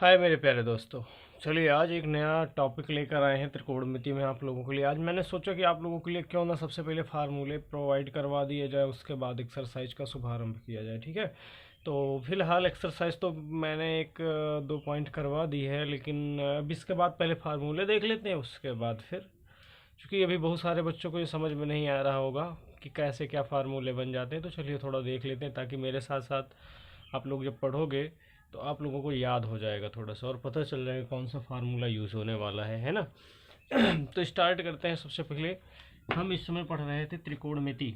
हाय मेरे प्यारे दोस्तों। चलिए आज एक नया टॉपिक लेकर आए हैं त्रिकोणमिति में आप लोगों के लिए। आज मैंने सोचा कि आप लोगों के लिए क्यों ना सबसे पहले फार्मूले प्रोवाइड करवा दिए जाए, उसके बाद एक्सरसाइज का शुभारंभ किया जाए। ठीक है, तो फिलहाल एक्सरसाइज तो मैंने एक दो पॉइंट करवा दी है, लेकिन अब इसके बाद पहले फार्मूले देख लेते हैं, उसके बाद फिर, क्योंकि अभी बहुत सारे बच्चों को ये समझ में नहीं आ रहा होगा कि कैसे क्या फार्मूले बन जाते हैं। तो चलिए थोड़ा देख लेते हैं, ताकि मेरे साथ साथ आप लोग जब पढ़ोगे तो आप लोगों को याद हो जाएगा थोड़ा सा, और पता चल जाएगा कौन सा फार्मूला यूज़ होने वाला है ना। तो स्टार्ट करते हैं। सबसे पहले हम इस समय पढ़ रहे थे त्रिकोणमिति।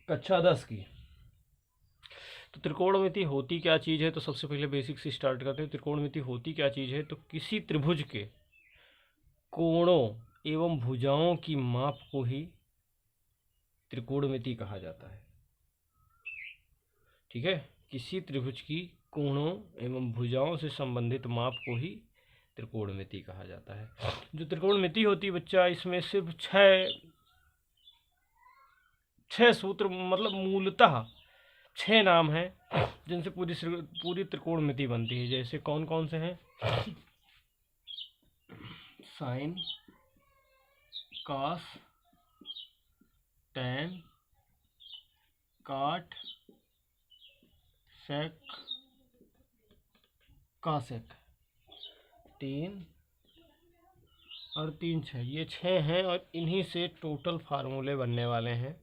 कक्षा 10 की। तो त्रिकोणमिति होती क्या चीज़ है, तो सबसे पहले बेसिक से स्टार्ट करते हैं। त्रिकोणमिति होती क्या चीज़ है, तो किसी त्रिभुज के कोणों एवं भुजाओं की माप को ही त्रिकोणमिति कहा जाता है। ठीक है, किसी त्रिभुज की कोणों एवं भुजाओं से संबंधित माप को ही त्रिकोणमिति कहा जाता है। जो त्रिकोणमिति होती है बच्चा, इसमें सिर्फ छह सूत्र, मतलब मूलतः छह नाम हैं जिनसे पूरी त्रिकोणमिति बनती है। जैसे कौन कौन से हैं? साइन, कॉस, टैन, काट, सेक, कासेक। तीन और तीन छः, ये छः हैं, और इन्हीं से टोटल फार्मूले बनने वाले हैं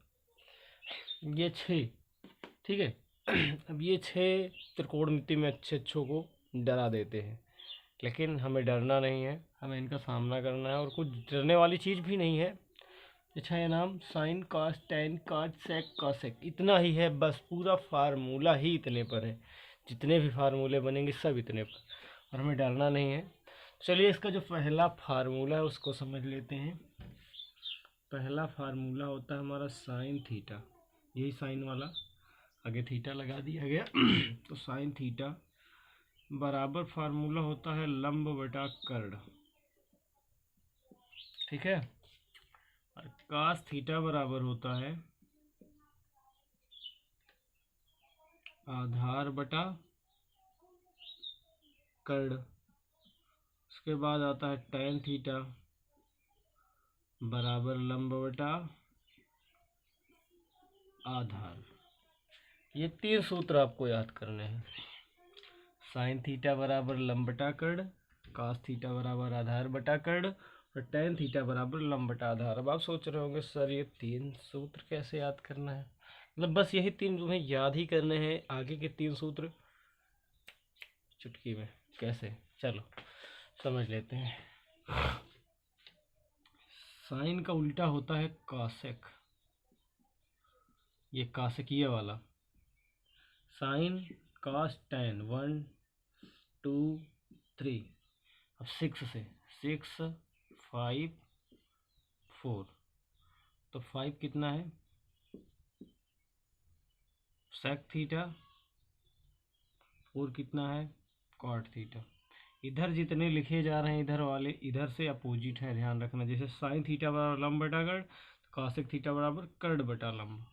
ये छः। ठीक है। अब ये छः त्रिकोणमिति में अच्छों को डरा देते हैं, लेकिन हमें डरना नहीं है, हमें इनका सामना करना है, और कुछ डरने वाली चीज़ भी नहीं है। ये छः नाम साइन, कॉस, टैन, काट, सेक, कॉसेक, इतना ही है बस। पूरा फार्मूला ही इतने पर है, जितने भी फार्मूले बनेंगे सब इतने पर, और हमें डरना नहीं है। चलिए इसका जो पहला फार्मूला है उसको समझ लेते हैं। पहला फार्मूला होता है हमारा साइन थीटा, यही साइन वाला, आगे थीटा लगा दिया गया। तो साइन थीटा बराबर फार्मूला होता है लंब बटा कर्ण। ठीक है, और कास थीटा बराबर होता है आधार बटा कर्ण। उसके बाद आता है टैन थीटा बराबर लंब बटा आधार। ये तीन सूत्र आपको याद करने हैं। साइन थीटा बराबर लंब बटा कर्ण, कास थीटा बराबर आधार बटा कर्ण, और टैन थीटा बराबर लंब बटा आधार। अब आप सोच रहे होंगे सर ये तीन सूत्र कैसे याद करना है? मतलब बस यही तीन तुम्हें याद ही करने हैं, आगे के तीन सूत्र चुटकी में कैसे, चलो समझ लेते हैं। साइन का उल्टा होता है कासेक, ये कासेकीय वाला। साइन कास टैन, 1 2 3। अब 6 से, 6 5 4, तो 5 कितना है? Sec theta. 4 कितना है? Cot theta. इधर जितने लिखे जा रहे हैं इधर वाले इधर से अपोजिट है, ध्यान रखना। जैसे साइन थीटा बराबर लंब बटा कर्ण, कासेक थीटा बराबर कर्ण बटा लंब।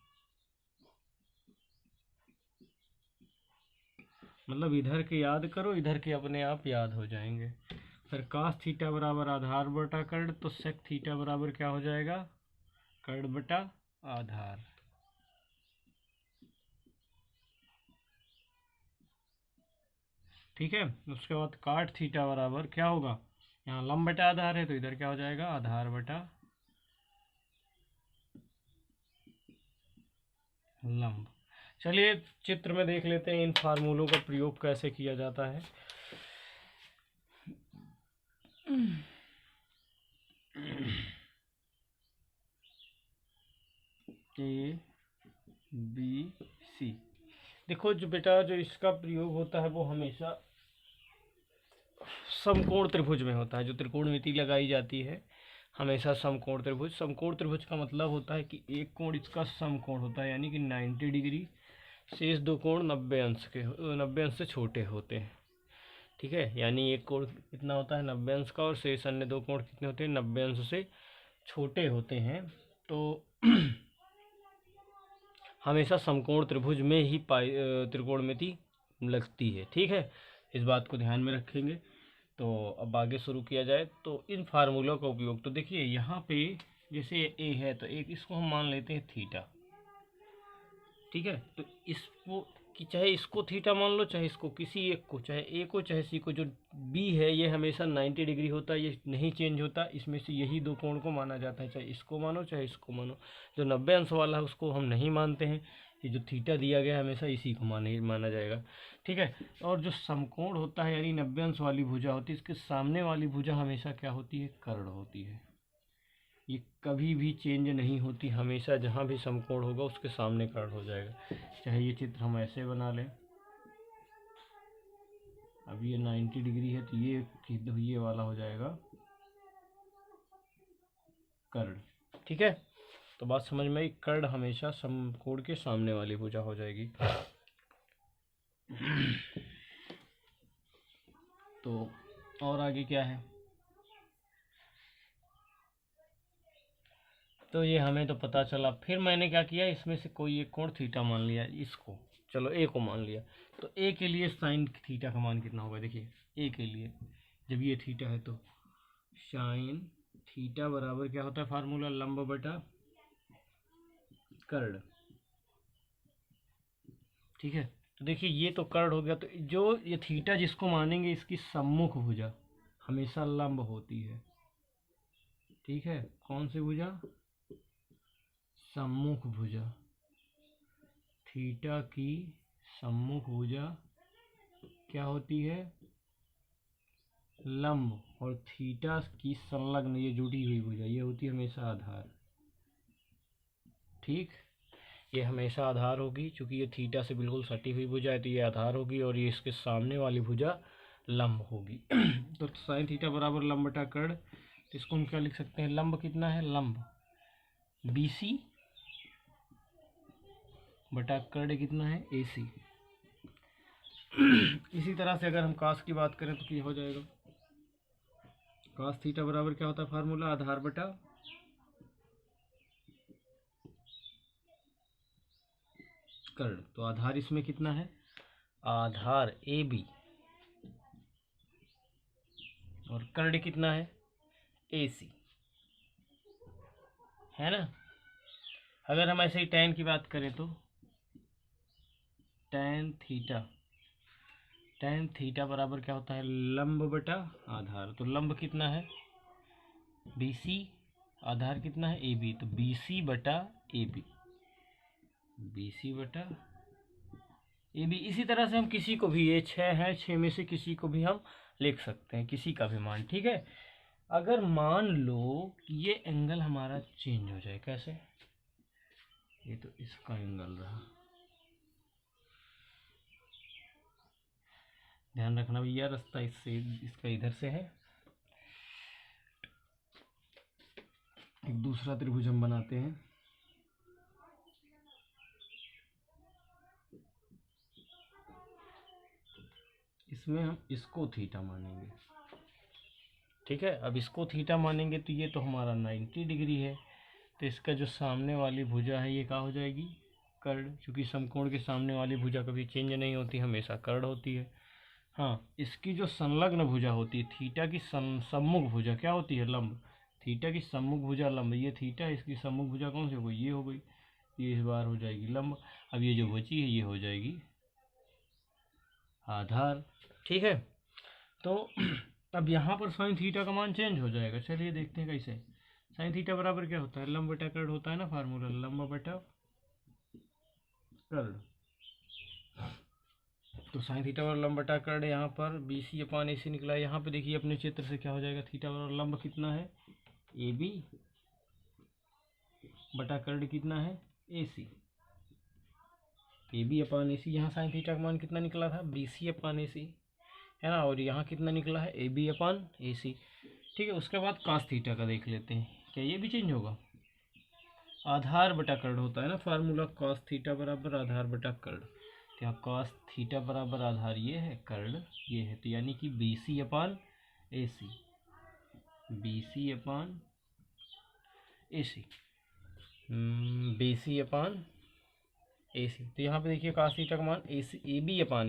मतलब इधर के याद करो, इधर के अपने आप याद हो जाएंगे। फिर कास थीटा बराबर आधार बटा कर्ण, तो सेक थीटा बराबर क्या हो जाएगा? कर्ण बटा आधार। ठीक है, उसके बाद काट थीटा बराबर क्या होगा? यहाँ लंब बटा आधार है, तो इधर क्या हो जाएगा? आधार बटा लंब। चलिए चित्र में देख लेते हैं इन फार्मूलों का प्रयोग कैसे किया जाता है। A B C. देखो जो बेटा, जो इसका प्रयोग होता है वो हमेशा समकोण त्रिभुज में होता है। जो त्रिकोणमिति लगाई जाती है हमेशा समकोण त्रिभुज। समकोण त्रिभुज का मतलब होता है कि एक कोण इसका समकोण होता है, यानी कि 90 डिग्री, शेष दो कोण 90 अंश के, 90 अंश से छोटे होते हैं। ठीक है, यानी एक कोण कितना होता है 90 अंश का, और शेष अन्य दो कोण कितने होते हैं 90 अंश से छोटे होते हैं। तो हमेशा समकोण त्रिभुज में ही त्रिकोणमिति लगती है। ठीक है, इस बात को ध्यान में रखेंगे। तो अब आगे शुरू किया जाए। तो इन फार्मूलों का उपयोग, तो देखिए यहाँ पे जैसे ए है तो एक इसको हम मान लेते हैं थीटा। ठीक है, तो इसको कि चाहे इसको थीटा मान लो, चाहे इसको किसी एक को, चाहे ए को चाहे सी को, जो बी है ये हमेशा 90 डिग्री होता है, ये नहीं चेंज होता। इसमें से यही दो कोण को माना जाता है, चाहे इसको मानो चाहे इसको मानो। जो 90 अंश वाला है उसको हम नहीं मानते हैं, ये जो थीटा दिया गया है हमेशा इसी को माना जाएगा। ठीक है, और जो समकोण होता है यानी 90 अंश वाली भुजा होती है, इसके सामने वाली भुजा हमेशा क्या होती है, कर्ण होती है। ये कभी भी चेंज नहीं होती, हमेशा जहाँ भी समकोण होगा उसके सामने कर्ण हो जाएगा। चाहे ये चित्र हम ऐसे बना लें, अब ये 90 डिग्री है तो ये वाला हो जाएगा कर्ण। ठीक है, तो बात समझ में आई, कर्ण हमेशा समकोण के सामने वाली भुजा हो जाएगी। तो और आगे क्या है, तो ये हमें तो पता चला। फिर मैंने क्या किया, इसमें से कोई एक कोण थीटा मान लिया, इसको चलो ए को मान लिया। तो ए के लिए साइन थीटा का मान कितना होगा, देखिए ए के लिए जब ये थीटा है तो साइन थीटा बराबर क्या होता है, फार्मूला लंब बटा कर्ण। ठीक है, तो देखिए ये तो कर्ण हो गया। तो जो ये थीटा जिसको मानेंगे, इसकी सम्मुख भुजा हमेशा लंब होती है। ठीक है, कौन सी भुजा, सम्मुख भुजा। थीटा की सम्मुख भुजा क्या होती है, लंब, और थीटा की संलग्न ये जुड़ी हुई भुजा ये होती है हमेशा आधार। ठीक, ये हमेशा आधार होगी, क्योंकि ये थीटा से बिल्कुल सटी हुई भुजा है तो ये आधार होगी, और ये इसके सामने वाली भुजा लंब होगी। तो साइन थीटा बराबर लंब बटा कर्ण। तो इसको हम क्या लिख सकते हैं, लंब कितना है, लंब BC बटा कर्ण कितना है, AC। इसी तरह से अगर हम कास की बात करें तो क्या हो जाएगा, कास थीटा बराबर क्या होता है, फार्मूला आधार बटा कर्ण। तो आधार इसमें कितना है, आधार AB, और कर्ण कितना है, AC, है ना। अगर हम ऐसे ही tan की बात करें तो tan थीटा बराबर क्या होता है, लंब बटा आधार। तो लंब कितना है BC, आधार कितना है AB, तो BC बटा AB, BC बटा AB। इसी तरह से हम किसी को भी, ये 6 है, 6 में से किसी को भी हम लिख सकते हैं, किसी का भी मान। ठीक है, अगर मान लो कि ये एंगल हमारा चेंज हो जाए, कैसे, ये तो इसका एंगल रहा, ध्यान रखना भैया, रास्ता इससे इसका इधर से है। एक दूसरा त्रिभुज हम बनाते हैं, इसमें हम इसको थीटा मानेंगे। ठीक है, अब इसको थीटा मानेंगे तो ये तो हमारा 90 डिग्री है, तो इसका जो सामने वाली भुजा है ये क्या हो जाएगी, कर्ण, क्योंकि समकोण के सामने वाली भुजा कभी चेंज नहीं होती, हमेशा कर्ण होती है। हाँ, इसकी जो संलग्न भुजा होती है, थीटा की सम्मुख भुजा क्या होती है, लंब। थीटा की सम्मुख भुजा लंब, ये थीटा, इसकी सम्मुख भुजा कौन सी हो गई, ये हो गई, ये इस बार हो जाएगी लंब। अब ये जो बची है ये हो जाएगी आधार। ठीक है, तो अब यहाँ पर साइन थीटा का मान चेंज हो जाएगा। चलिए देखते हैं कैसे। साइन थीटा बराबर क्या होता है, लंब बटा कर्ण होता है ना, फार्मूला लंब बटा कर्ण। तो साइन थीटा बराबर लंब बटा कर्ण, यहाँ पर BC अपान AC निकला है। यहाँ पे देखिए अपने चित्र से क्या हो जाएगा, थीटा बराबर लंब कितना है AB बटा कर्ण कितना है AC, AB अपान AC। यहाँ साइन थीटा का मान कितना निकला था, BC अपान AC, है ना, और यहाँ कितना निकला है AB अपान AC। ठीक है, उसके बाद कास थीटा का देख लेते हैं, क्या ये भी चेंज होगा, आधार बटा कर्ण होता है ना, फार्मूला कॉस थीटा बराबर आधार बटा कर्ण। क्या cos थीटा बराबर आधार ये है, कर्ण ये है, तो यानी कि BC अपान AC, BC अपान AC, BC अपान AC। तो यहाँ पे देखिए cos थीटा का मान AC AB अपान AC